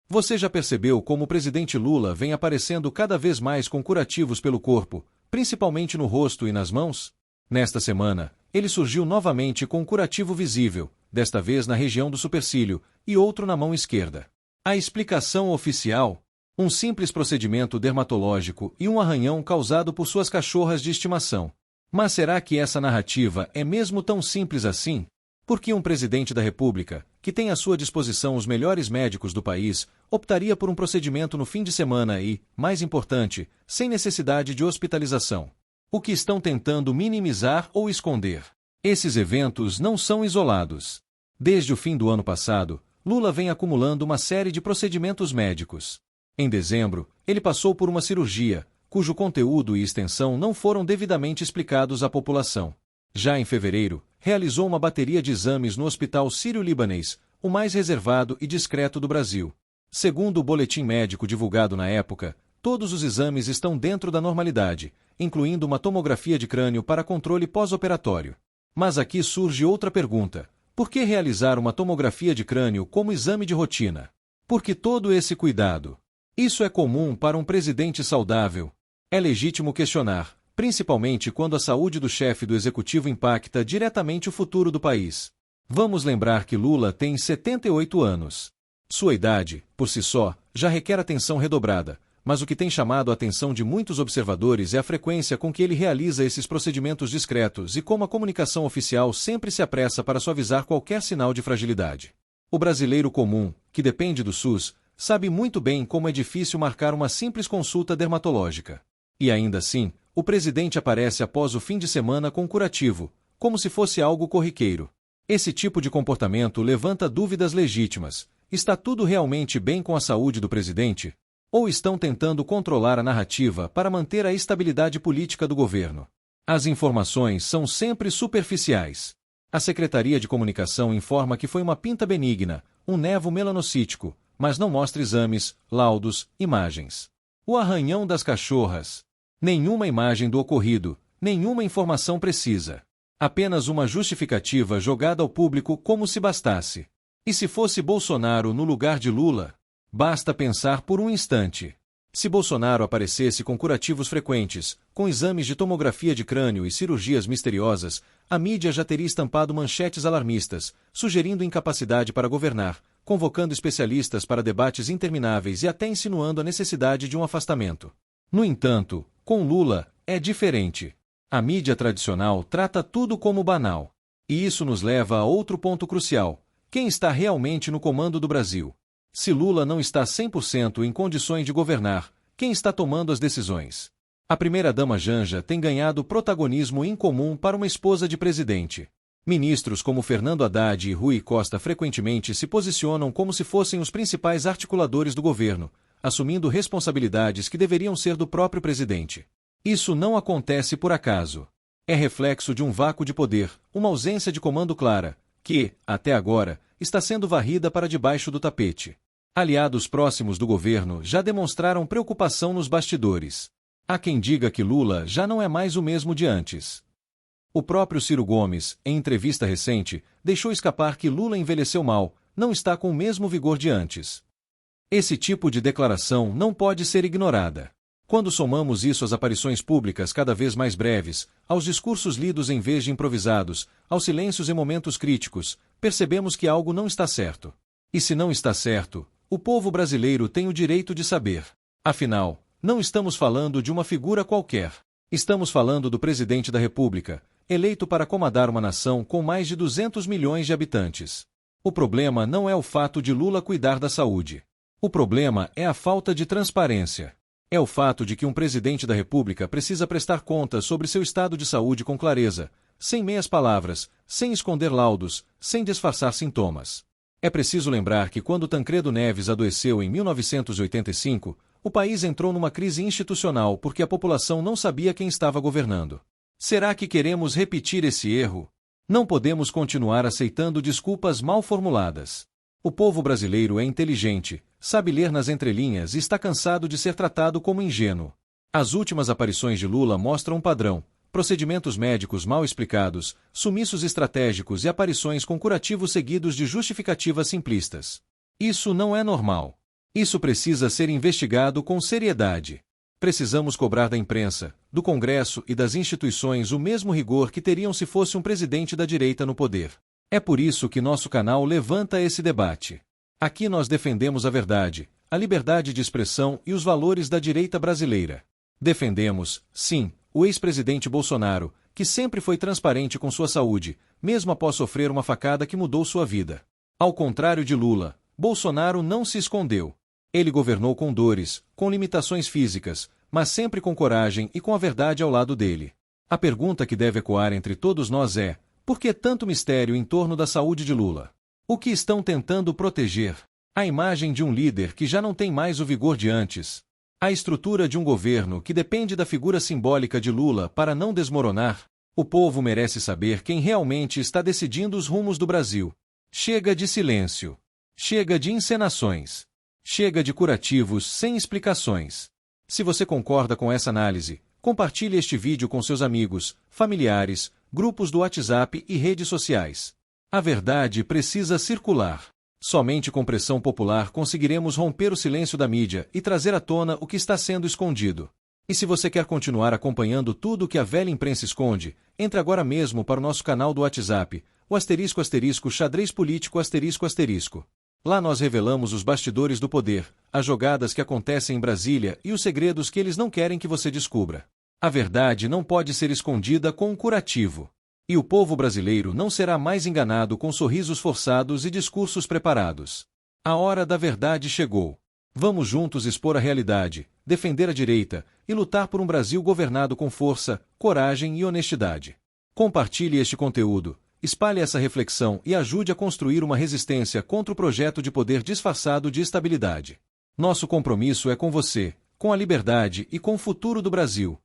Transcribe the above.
Você já percebeu como o presidente Lula vem aparecendo cada vez mais com curativos pelo corpo, principalmente no rosto e nas mãos? Nesta semana, ele surgiu novamente com um curativo visível, desta vez na região do supercílio, e outro na mão esquerda. A explicação oficial? Um simples procedimento dermatológico e um arranhão causado por suas cachorras de estimação. Mas será que essa narrativa é mesmo tão simples assim? Por que um presidente da República, que tem à sua disposição os melhores médicos do país, optaria por um procedimento no fim de semana e, mais importante, sem necessidade de hospitalização? O que estão tentando minimizar ou esconder? Esses eventos não são isolados. Desde o fim do ano passado, Lula vem acumulando uma série de procedimentos médicos. Em dezembro, ele passou por uma cirurgia, cujo conteúdo e extensão não foram devidamente explicados à população. Já em fevereiro, realizou uma bateria de exames no Hospital Sírio-Libanês, o mais reservado e discreto do Brasil. Segundo o boletim médico divulgado na época, todos os exames estão dentro da normalidade, incluindo uma tomografia de crânio para controle pós-operatório. Mas aqui surge outra pergunta: por que realizar uma tomografia de crânio como exame de rotina? Por que todo esse cuidado? Isso é comum para um presidente saudável? É legítimo questionar, principalmente quando a saúde do chefe do executivo impacta diretamente o futuro do país. Vamos lembrar que Lula tem 78 anos. Sua idade, por si só, já requer atenção redobrada, mas o que tem chamado a atenção de muitos observadores é a frequência com que ele realiza esses procedimentos discretos e como a comunicação oficial sempre se apressa para suavizar qualquer sinal de fragilidade. O brasileiro comum, que depende do SUS, sabe muito bem como é difícil marcar uma simples consulta dermatológica. E ainda assim, o presidente aparece após o fim de semana com curativo, como se fosse algo corriqueiro. Esse tipo de comportamento levanta dúvidas legítimas. Está tudo realmente bem com a saúde do presidente? Ou estão tentando controlar a narrativa para manter a estabilidade política do governo? As informações são sempre superficiais. A Secretaria de Comunicação informa que foi uma pinta benigna, um nevo melanocítico, mas não mostra exames, laudos, imagens. O arranhão das cachorras. Nenhuma imagem do ocorrido, nenhuma informação precisa. Apenas uma justificativa jogada ao público como se bastasse. E se fosse Bolsonaro no lugar de Lula? Basta pensar por um instante. Se Bolsonaro aparecesse com curativos frequentes, com exames de tomografia de crânio e cirurgias misteriosas, a mídia já teria estampado manchetes alarmistas, sugerindo incapacidade para governar, convocando especialistas para debates intermináveis e até insinuando a necessidade de um afastamento. No entanto, com Lula, é diferente. A mídia tradicional trata tudo como banal. E isso nos leva a outro ponto crucial: quem está realmente no comando do Brasil? Se Lula não está 100% em condições de governar, quem está tomando as decisões? A primeira-dama Janja tem ganhado protagonismo incomum para uma esposa de presidente. Ministros como Fernando Haddad e Rui Costa frequentemente se posicionam como se fossem os principais articuladores do governo, assumindo responsabilidades que deveriam ser do próprio presidente. Isso não acontece por acaso. É reflexo de um vácuo de poder, uma ausência de comando clara, que, até agora, está sendo varrida para debaixo do tapete. Aliados próximos do governo já demonstraram preocupação nos bastidores. Há quem diga que Lula já não é mais o mesmo de antes. O próprio Ciro Gomes, em entrevista recente, deixou escapar que Lula envelheceu mal, não está com o mesmo vigor de antes. Esse tipo de declaração não pode ser ignorada. Quando somamos isso às aparições públicas cada vez mais breves, aos discursos lidos em vez de improvisados, aos silêncios em momentos críticos, percebemos que algo não está certo. E se não está certo, o povo brasileiro tem o direito de saber. Afinal, não estamos falando de uma figura qualquer. Estamos falando do presidente da República, eleito para comandar uma nação com mais de 200 milhões de habitantes. O problema não é o fato de Lula cuidar da saúde. O problema é a falta de transparência. É o fato de que um presidente da República precisa prestar contas sobre seu estado de saúde com clareza, sem meias palavras, sem esconder laudos, sem disfarçar sintomas. É preciso lembrar que quando Tancredo Neves adoeceu em 1985, o país entrou numa crise institucional porque a população não sabia quem estava governando. Será que queremos repetir esse erro? Não podemos continuar aceitando desculpas mal formuladas. O povo brasileiro é inteligente, sabe ler nas entrelinhas e está cansado de ser tratado como ingênuo. As últimas aparições de Lula mostram um padrão: procedimentos médicos mal explicados, sumiços estratégicos e aparições com curativos seguidos de justificativas simplistas. Isso não é normal. Isso precisa ser investigado com seriedade. Precisamos cobrar da imprensa, do Congresso e das instituições o mesmo rigor que teriam se fosse um presidente da direita no poder. É por isso que nosso canal levanta esse debate. Aqui nós defendemos a verdade, a liberdade de expressão e os valores da direita brasileira. Defendemos, sim, o ex-presidente Bolsonaro, que sempre foi transparente com sua saúde, mesmo após sofrer uma facada que mudou sua vida. Ao contrário de Lula, Bolsonaro não se escondeu. Ele governou com dores, com limitações físicas, mas sempre com coragem e com a verdade ao lado dele. A pergunta que deve ecoar entre todos nós é: por que tanto mistério em torno da saúde de Lula? O que estão tentando proteger? A imagem de um líder que já não tem mais o vigor de antes. A estrutura de um governo que depende da figura simbólica de Lula para não desmoronar. O povo merece saber quem realmente está decidindo os rumos do Brasil. Chega de silêncio. Chega de encenações. Chega de curativos sem explicações. Se você concorda com essa análise, compartilhe este vídeo com seus amigos, familiares, grupos do WhatsApp e redes sociais. A verdade precisa circular. Somente com pressão popular conseguiremos romper o silêncio da mídia e trazer à tona o que está sendo escondido. E se você quer continuar acompanhando tudo o que a velha imprensa esconde, entre agora mesmo para o nosso canal do WhatsApp, o *** xadrez político ***. Lá nós revelamos os bastidores do poder, as jogadas que acontecem em Brasília e os segredos que eles não querem que você descubra. A verdade não pode ser escondida com um curativo. E o povo brasileiro não será mais enganado com sorrisos forçados e discursos preparados. A hora da verdade chegou. Vamos juntos expor a realidade, defender a direita e lutar por um Brasil governado com força, coragem e honestidade. Compartilhe este conteúdo, espalhe essa reflexão e ajude a construir uma resistência contra o projeto de poder disfarçado de estabilidade. Nosso compromisso é com você, com a liberdade e com o futuro do Brasil.